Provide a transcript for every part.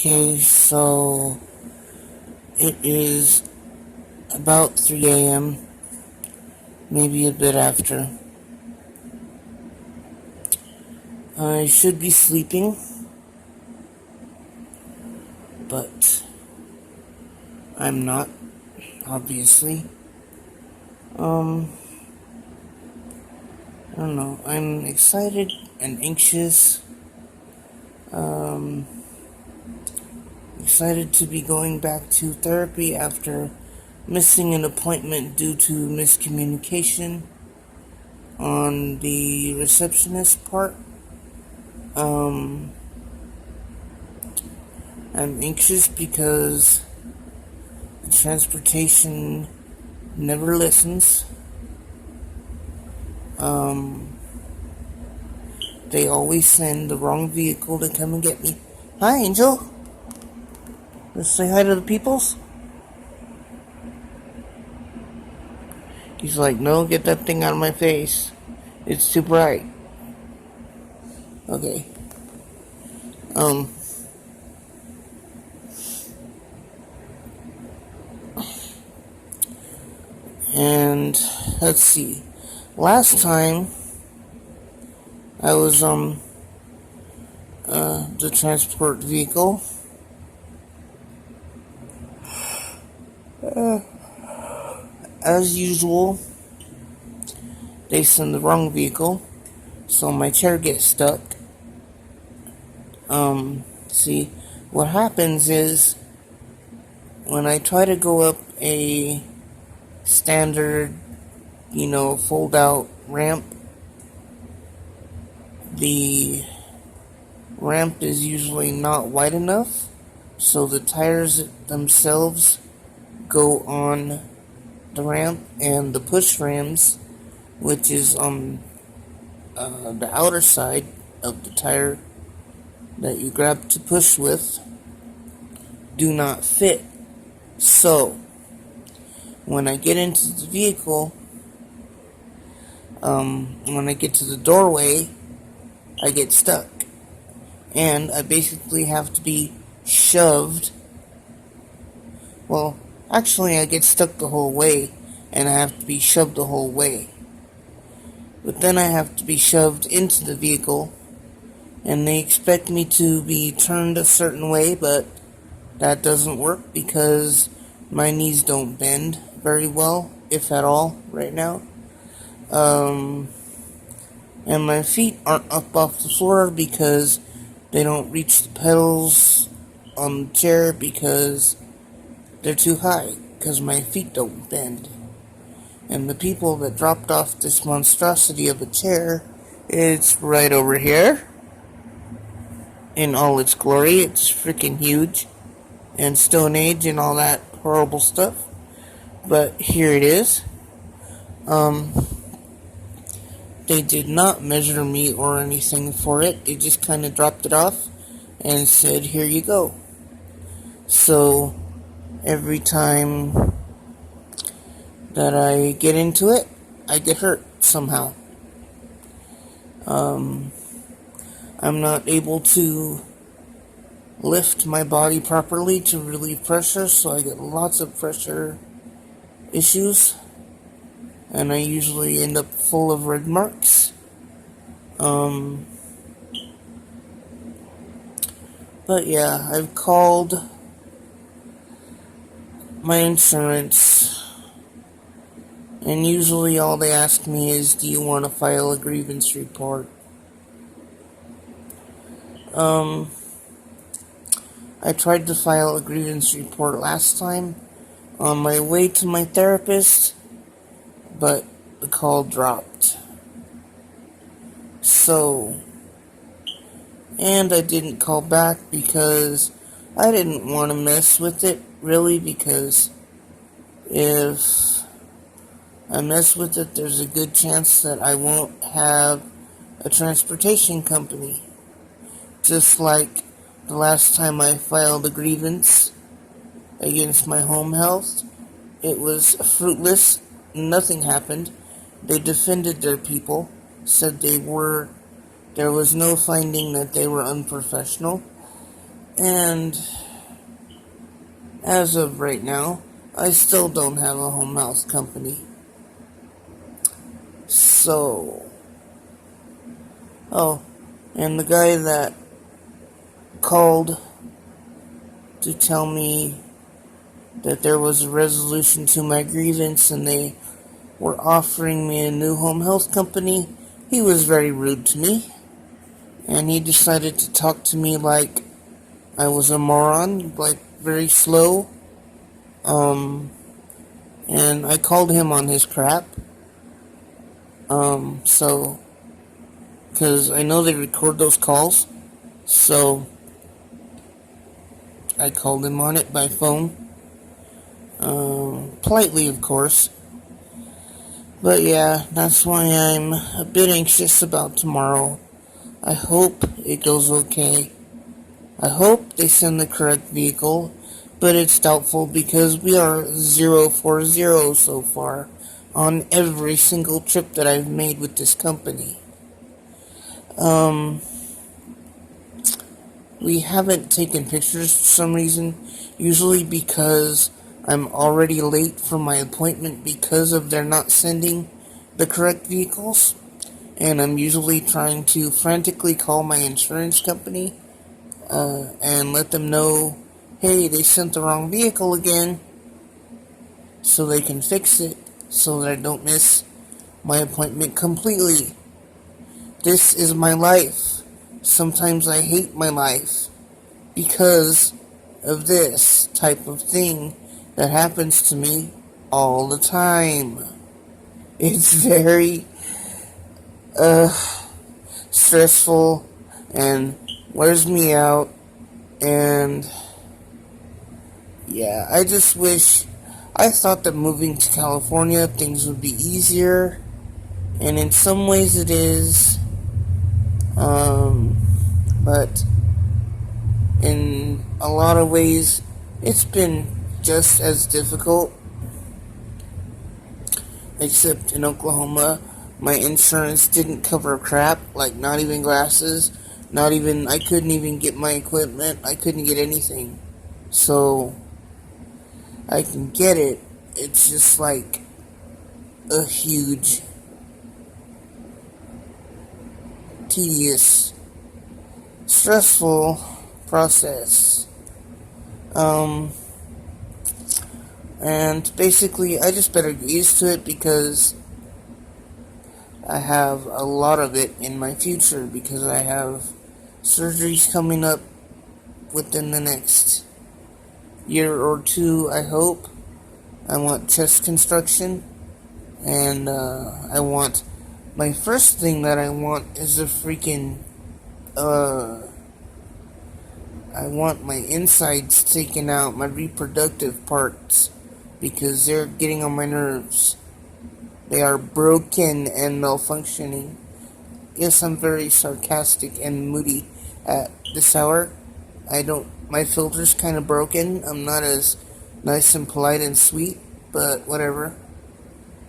Okay, so it is about 3 a.m., maybe a bit after. I should be sleeping, but I'm not, obviously. I don't know, I'm excited and anxious. Um, Excited to be going back to therapy after missing an appointment due to miscommunication on the receptionist part. I'm anxious because the transportation never listens. They always send the wrong vehicle to come and get me. Hi, Angel. Let's say hi to the peoples. He's like, no, get that thing out of my face. It's too bright. Okay. And let's see. Last time I was the transport vehicle. As usual, they send the wrong vehicle, so my chair gets stuck. See, what happens is when I try to go up a standard, fold out ramp, the ramp is usually not wide enough, so the tires themselves go on the ramp, and the push rams, which is on the outer side of the tire that you grab to push with, do not fit. So when I get into the vehicle, when I get to the doorway, I get stuck, and I basically have to be shoved. Well, actually, I get stuck the whole way, and I have to be shoved the whole way. But then I have to be shoved into the vehicle, and they expect me to be turned a certain way, but that doesn't work because my knees don't bend very well, if at all, right now. And my feet aren't up off the floor because they don't reach the pedals on the chair because they're too high, because my feet don't bend. And the people that dropped off this monstrosity of a chair, it's right over here in all its glory. It's freaking huge, and Stone Age and all that horrible stuff. But here it is. They did not measure me or anything for it. They just kind of dropped it off and said, here you go. So every time that I get into it, I get hurt somehow. I'm not able to lift my body properly to relieve pressure, so I get lots of pressure issues, and I usually end up full of red marks. But yeah, I've called my insurance, and usually all they ask me is, do you want to file a grievance report? I tried to file a grievance report last time on my way to my therapist, but the call dropped. So, and I didn't call back because I didn't want to mess with it, really, because if I mess with it, there's a good chance that I won't have a transportation company. Just like the last time I filed a grievance against my home health, it was fruitless. Nothing happened. They defended their people, said there was no finding that they were unprofessional, And as of right now, I still don't have a home health company. So, oh, and the guy that called to tell me that there was a resolution to my grievance and they were offering me a new home health company, he was very rude to me. And he decided to talk to me like I was a moron, like very slow. And I called him on his crap. So, because I know they record those calls, so I called him on it by phone. Politely, of course. But yeah, that's why I'm a bit anxious about tomorrow. I hope it goes okay. I hope they send the correct vehicle, but it's doubtful because we are 0 for 0 so far on every single trip that I've made with this company. We haven't taken pictures for some reason, usually because I'm already late for my appointment because of their not sending the correct vehicles, and I'm usually trying to frantically call my insurance company and let them know, hey, they sent the wrong vehicle again, so they can fix it, so that I don't miss my appointment completely. This is my life. Sometimes I hate my life because of this type of thing that happens to me all the time. It's very stressful and wears me out, and yeah, I just wish I thought that moving to California things would be easier, and in some ways it is, but in a lot of ways it's been just as difficult, except in Oklahoma my insurance didn't cover crap, like not even glasses, not even, I couldn't even get my equipment, I couldn't get anything. So I can get it, it's just like a huge, tedious, stressful process. And basically I just better get used to it because I have a lot of it in my future, because I have surgeries coming up within the next year or two, I hope. I want chest construction, and I want, my first thing that I want is a freaking, I want my insides taken out, my reproductive parts, because they're getting on my nerves. They are broken and malfunctioning. Yes, I'm very sarcastic and moody at this hour. My filter's kind of broken. I'm not as nice and polite and sweet, but whatever.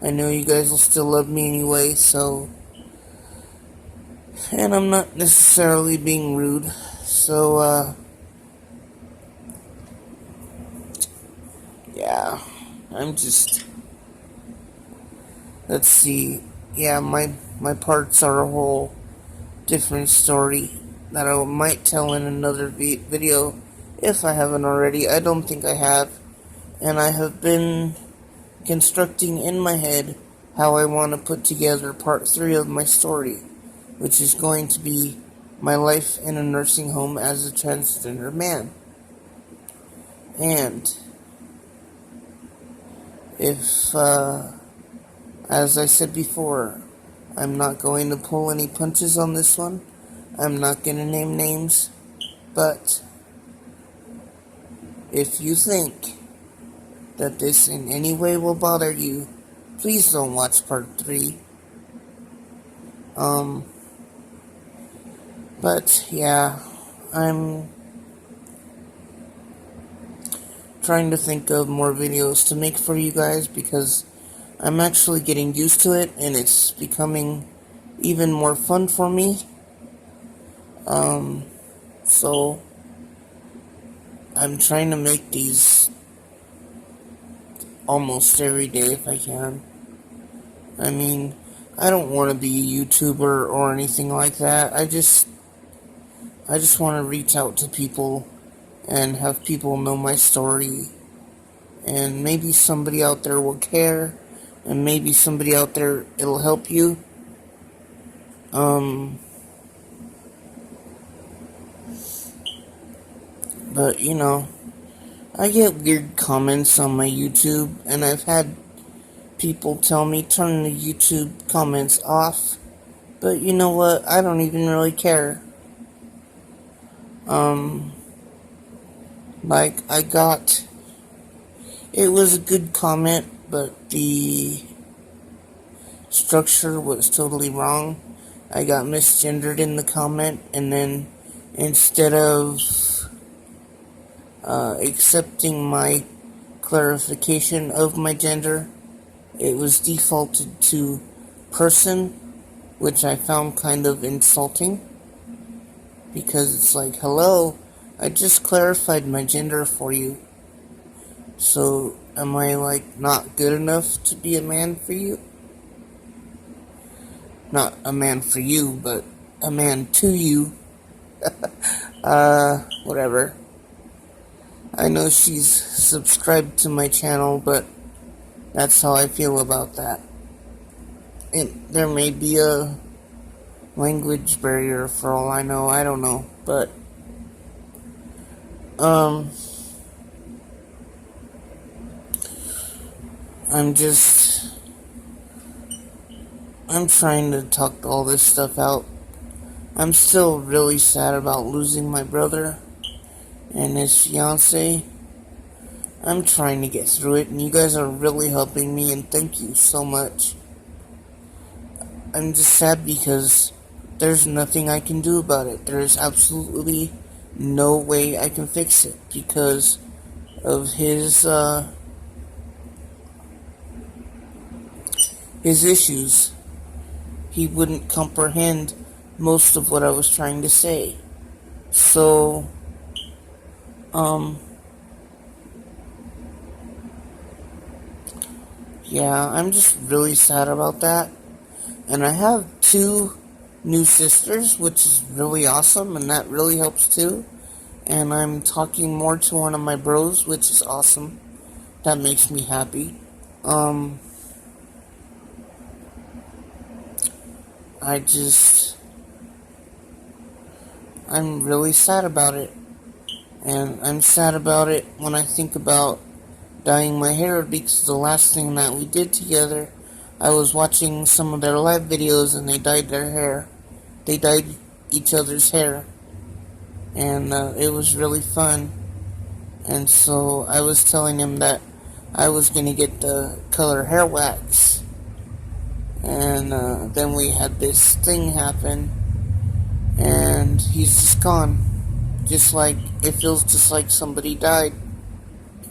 I know you guys will still love me anyway, so. And I'm not necessarily being rude, so, yeah. I'm just. Let's see. Yeah, my parts are a whole different story that I might tell in another video if I haven't already. I don't think I have. And I have been constructing in my head how I want to put together part 3 of my story, which is going to be my life in a nursing home as a transgender man. And if, as I said before, I'm not going to pull any punches on this one. I'm not going to name names. But if you think that this in any way will bother you, please don't watch part 3. But yeah, I'm trying to think of more videos to make for you guys, because I'm actually getting used to it and it's becoming even more fun for me. So I'm trying to make these almost every day if I can. I mean, I don't want to be a YouTuber or anything like that. I just want to reach out to people and have people know my story. And maybe somebody out there will care. And maybe somebody out there, it'll help you. But, you know, I get weird comments on my YouTube. And I've had people tell me turn the YouTube comments off. But you know what? I don't even really care. Like, it was a good comment, but the structure was totally wrong. I got misgendered in the comment, and then instead of accepting my clarification of my gender, it was defaulted to person, which I found kind of insulting, because it's like, hello, I just clarified my gender for you. So, am I, like, not good enough to be a man for you? Not a man for you, but a man to you. Whatever. I know she's subscribed to my channel, but that's how I feel about that. There may be a language barrier for all I know, I don't know, but, I'm trying to talk all this stuff out. I'm still really sad about losing my brother and his fiance. I'm trying to get through it, and you guys are really helping me, and thank you so much. I'm just sad because there's nothing I can do about it. There is absolutely no way I can fix it because of his issues. He wouldn't comprehend most of what I was trying to say. So, yeah, I'm just really sad about that. And I have 2 new sisters, which is really awesome, and that really helps too. And I'm talking more to one of my bros, which is awesome. That makes me happy. I'm really sad about it. And I'm sad about it when I think about dyeing my hair, because the last thing that we did together, I was watching some of their live videos and they dyed their hair. They dyed each other's hair. And it was really fun. And so I was telling him that I was going to get the color hair wax. And then we had this thing happen, and he's just gone. Just like, it feels just like somebody died.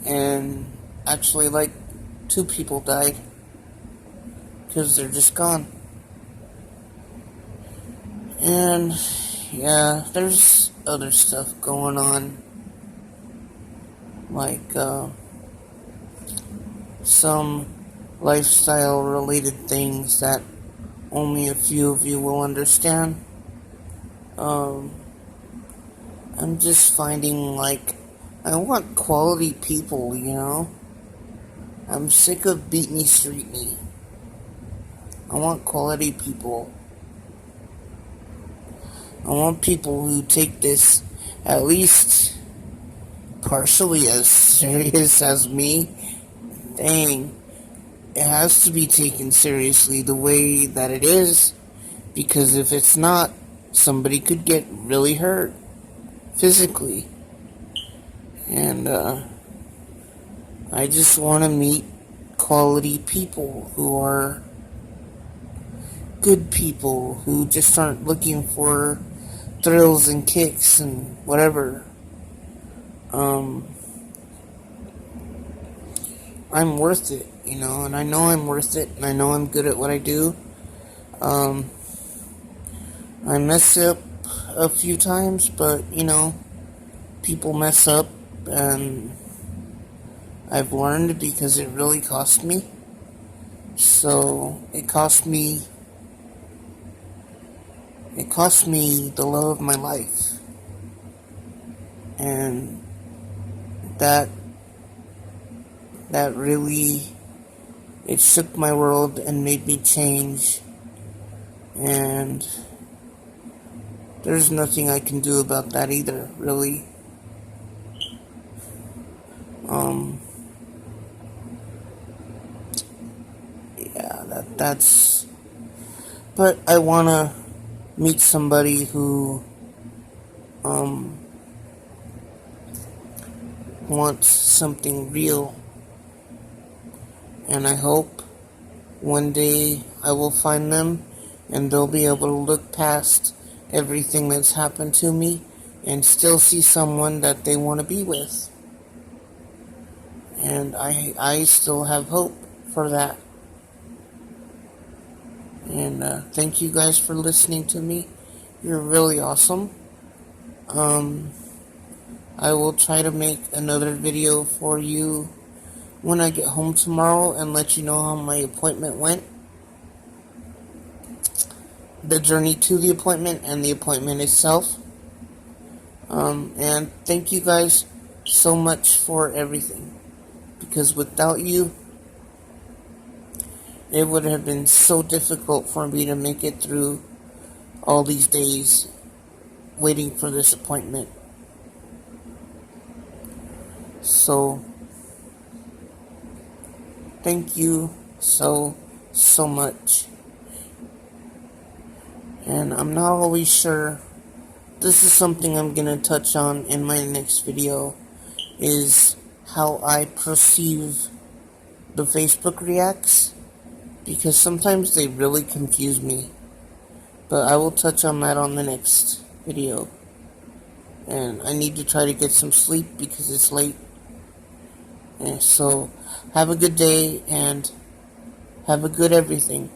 And actually, like, 2 people died. Because they're just gone. And, yeah, there's other stuff going on. Like, some lifestyle-related things that only a few of you will understand. I'm just finding, like, I want quality people, you know? I'm sick of beat me, street me. I want quality people. I want people who take this at least partially as serious as me. Dang. It has to be taken seriously the way that it is, because if it's not, somebody could get really hurt physically. And I just want to meet quality people who are good people, who just aren't looking for thrills and kicks and whatever. I'm worth it, you know, and I know I'm worth it, and I know I'm good at what I do. I mess up a few times, but, you know, people mess up, and I've learned because it really cost me. So it cost me the love of my life, and that really, it shook my world and made me change, and there's nothing I can do about that either, really. Um, yeah, that's, but I wanna meet somebody who, um, wants something real, and I hope one day I will find them, and they'll be able to look past everything that's happened to me and still see someone that they want to be with. And I still have hope for that. And thank you guys for listening to me. You're really awesome. I will try to make another video for you when I get home tomorrow and let you know how my appointment went. The journey to the appointment and the appointment itself. And thank you guys so much for everything. Because without you, it would have been so difficult for me to make it through all these days waiting for this appointment. So, thank you so much. And I'm not always sure. This is something I'm going to touch on in my next video, is how I perceive the Facebook reacts, because sometimes they really confuse me. But I will touch on that on the next video. And I need to try to get some sleep because it's late. And so, have a good day and have a good everything.